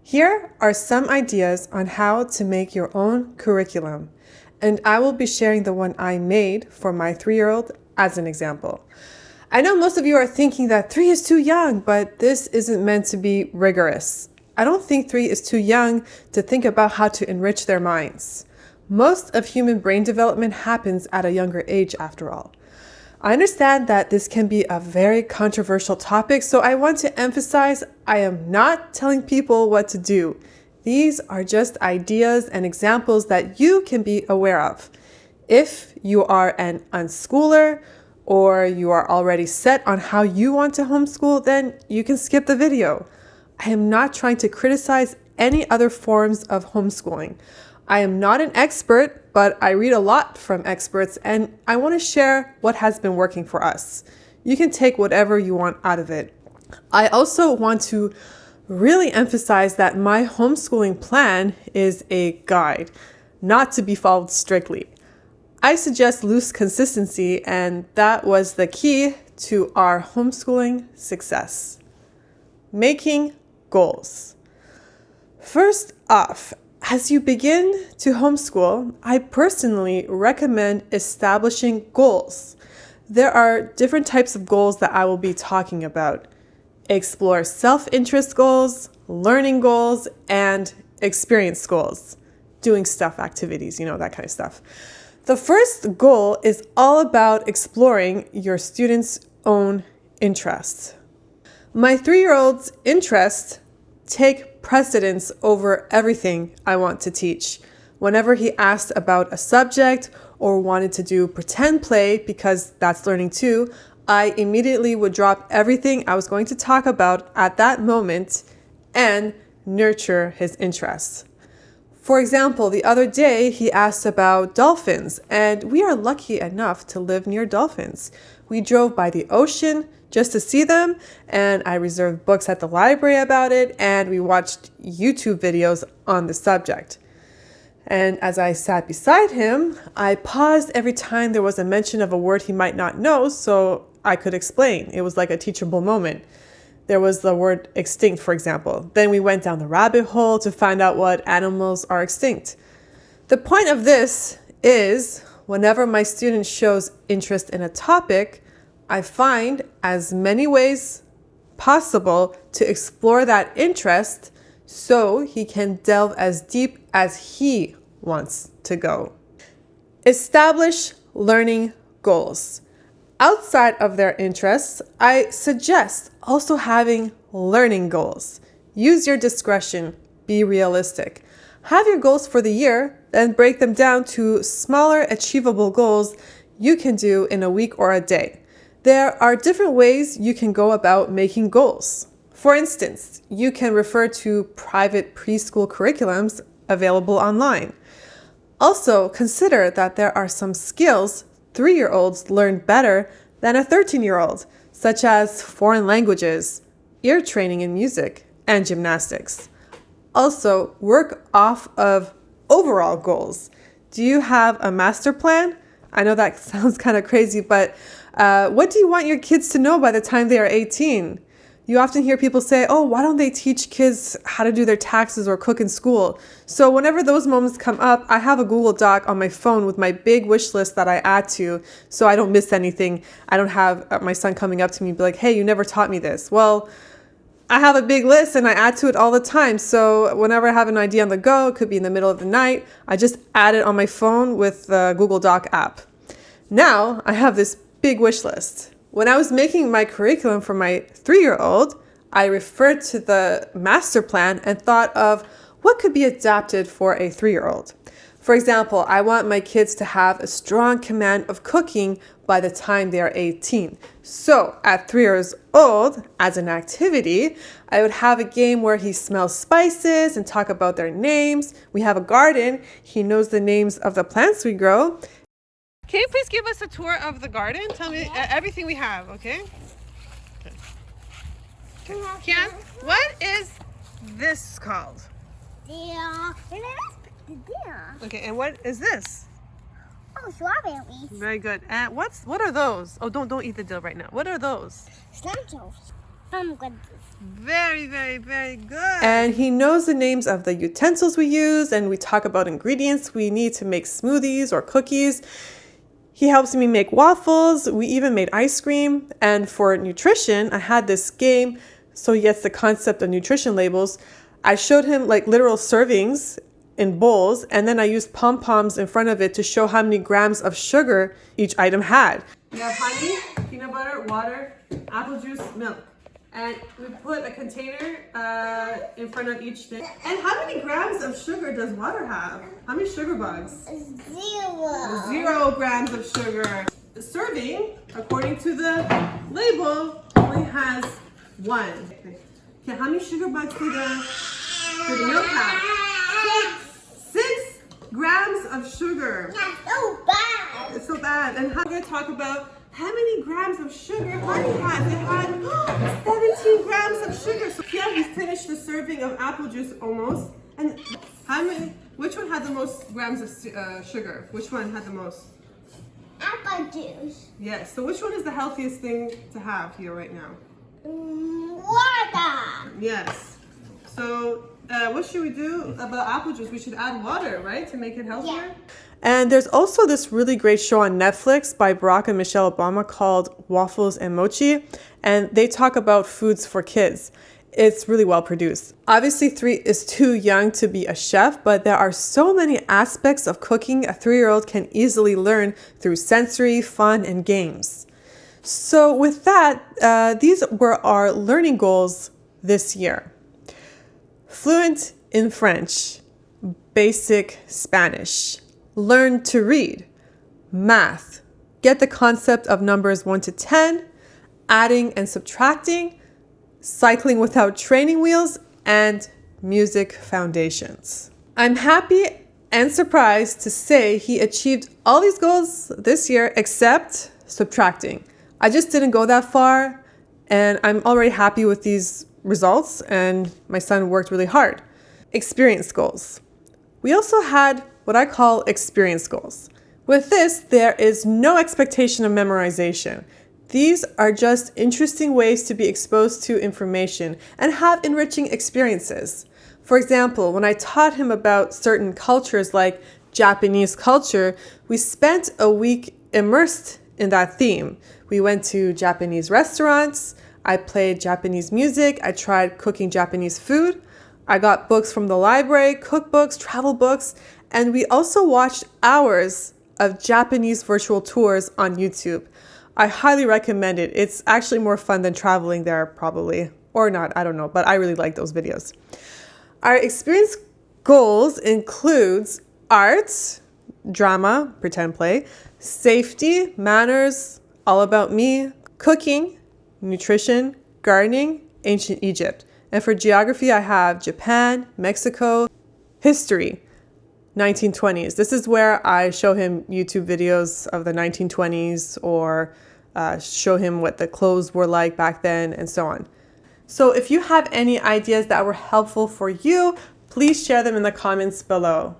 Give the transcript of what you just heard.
Here are some ideas on how to make your own curriculum, and I will be sharing the one I made for my 3-year-old as an example. I know most of you are thinking that 3 is too young, but this isn't meant to be rigorous. I don't think 3 is too young to think about how to enrich their minds. Most of human brain development happens at a younger age after all. I understand that this can be a very controversial topic, so I want to emphasize I am not telling people what to do. These are just ideas and examples that you can be aware of. If you are an unschooler or you are already set on how you want to homeschool, then you can skip the video. I am not trying to criticize any other forms of homeschooling. I am not an expert, but I read a lot from experts and I want to share what has been working for us. You can take whatever you want out of it. I also want to really emphasize that my homeschooling plan is a guide, not to be followed strictly. I suggest loose consistency, and that was the key to our homeschooling success. Making goals. First off, as you begin to homeschool, I personally recommend establishing goals. There are different types of goals that I will be talking about. Explore self-interest goals, learning goals, and experience goals. Doing stuff activities, that kind of stuff. The first goal is all about exploring your students' own interests. My 3-year-old's interests take precedence over everything I want to teach. Whenever he asked about a subject or wanted to do pretend play, because that's learning too, I immediately would drop everything I was going to talk about at that moment and nurture his interests. For example, the other day he asked about dolphins, and we are lucky enough to live near dolphins. We drove by the ocean just to see them, and I reserved books at the library about it, and we watched YouTube videos on the subject. And as I sat beside him, I paused every time there was a mention of a word he might not know so I could explain. It was like a teachable moment. There was the word extinct, for example. Then we went down the rabbit hole to find out what animals are extinct. The point of this is whenever my student shows interest in a topic, I find as many ways possible to explore that interest so he can delve as deep as he wants to go. Establish learning goals. Outside of their interests, I suggest also having learning goals. Use your discretion. Be realistic. Have your goals for the year, then break them down to smaller, achievable goals you can do in a week or a day. There are different ways you can go about making goals. For instance, you can refer to private preschool curriculums available online. Also, consider that there are some skills 3-year-olds learn better than a 13-year-old, such as foreign languages, ear training in music, and gymnastics. Also, work off of overall goals. Do you have a master plan? I know that sounds kind of crazy, but what do you want your kids to know by the time they are 18? You often hear people say, oh, why don't they teach kids how to do their taxes or cook in school? So whenever those moments come up, I have a Google Doc on my phone with my big wish list that I add to so I don't miss anything. I don't have my son coming up to me and be like, hey, you never taught me this. Well, I have a big list and I add to it all the time. So whenever I have an idea on the go, it could be in the middle of the night, I just add it on my phone with the Google Doc app. Now I have this big wish list. When I was making my curriculum for my 3-year-old, I referred to the master plan and thought of what could be adapted for a 3-year-old. For example, I want my kids to have a strong command of cooking by the time they are 18. So at 3 years old, as an activity, I would have a game where he smells spices and talk about their names. We have a garden. He knows the names of the plants we grow. Can you please give us a tour of the garden? Tell me everything we have, okay? Kian, what is this called? Okay, and what is this? Oh, strawberries. Very good. And what are those? Oh, don't eat the dill right now. What are those? Lentils. I'm good. Very, very, very good. And he knows the names of the utensils we use, and we talk about ingredients we need to make smoothies or cookies. He helps me make waffles. We even made ice cream. And for nutrition, I had this game, so he gets the concept of nutrition labels. I showed him like literal servings in bowls, and then I used pom-poms in front of it to show how many grams of sugar each item had. We have honey, peanut butter, water, apple juice, milk. And we put a container in front of each thing. And how many grams of sugar does water have? How many sugar bugs? 0. 0 grams of sugar. The serving, according to the label, only has 1. Okay, how many sugar bugs do the milk have? 6 grams of sugar. That's so bad. It's so bad. And we're going to talk about how many grams of sugar honey has. It had 17 grams of sugar. So yeah, we finished the serving of apple juice almost. And which one had the most grams of sugar? Which one had the most? Apple juice. Yes. So which one is the healthiest thing to have here right now? Water. Yes. So what should we do about apple juice? We should add water, right, to make it healthier? Yeah. And there's also this really great show on Netflix by Barack and Michelle Obama called Waffles and Mochi. And they talk about foods for kids. It's really well produced. Obviously, 3 is too young to be a chef, but there are so many aspects of cooking a 3-year-old can easily learn through sensory, fun, and games. So with that, these were our learning goals this year. Fluent in French, basic Spanish, learn to read, math, get the concept of numbers 1 to 10, adding and subtracting, cycling without training wheels, and music foundations. I'm happy and surprised to say he achieved all these goals this year except subtracting. I just didn't go that far, and I'm already happy with these results, and my son worked really hard. Experience goals. We also had what I call experience goals. With this, there is no expectation of memorization. These are just interesting ways to be exposed to information and have enriching experiences. For example, when I taught him about certain cultures like Japanese culture, we spent a week immersed in that theme. We went to Japanese restaurants, I played Japanese music, I tried cooking Japanese food, I got books from the library, cookbooks, travel books, and we also watched hours of Japanese virtual tours on YouTube. I highly recommend it. It's actually more fun than traveling there probably, or not, I don't know, but I really like those videos. Our experience goals includes art, drama, pretend play, safety, manners, all about me, cooking, nutrition, gardening, ancient Egypt. And for geography, I have Japan, Mexico, history, 1920s. This is where I show him YouTube videos of the 1920s or show him what the clothes were like back then and so on. So if you have any ideas that were helpful for you, please share them in the comments below.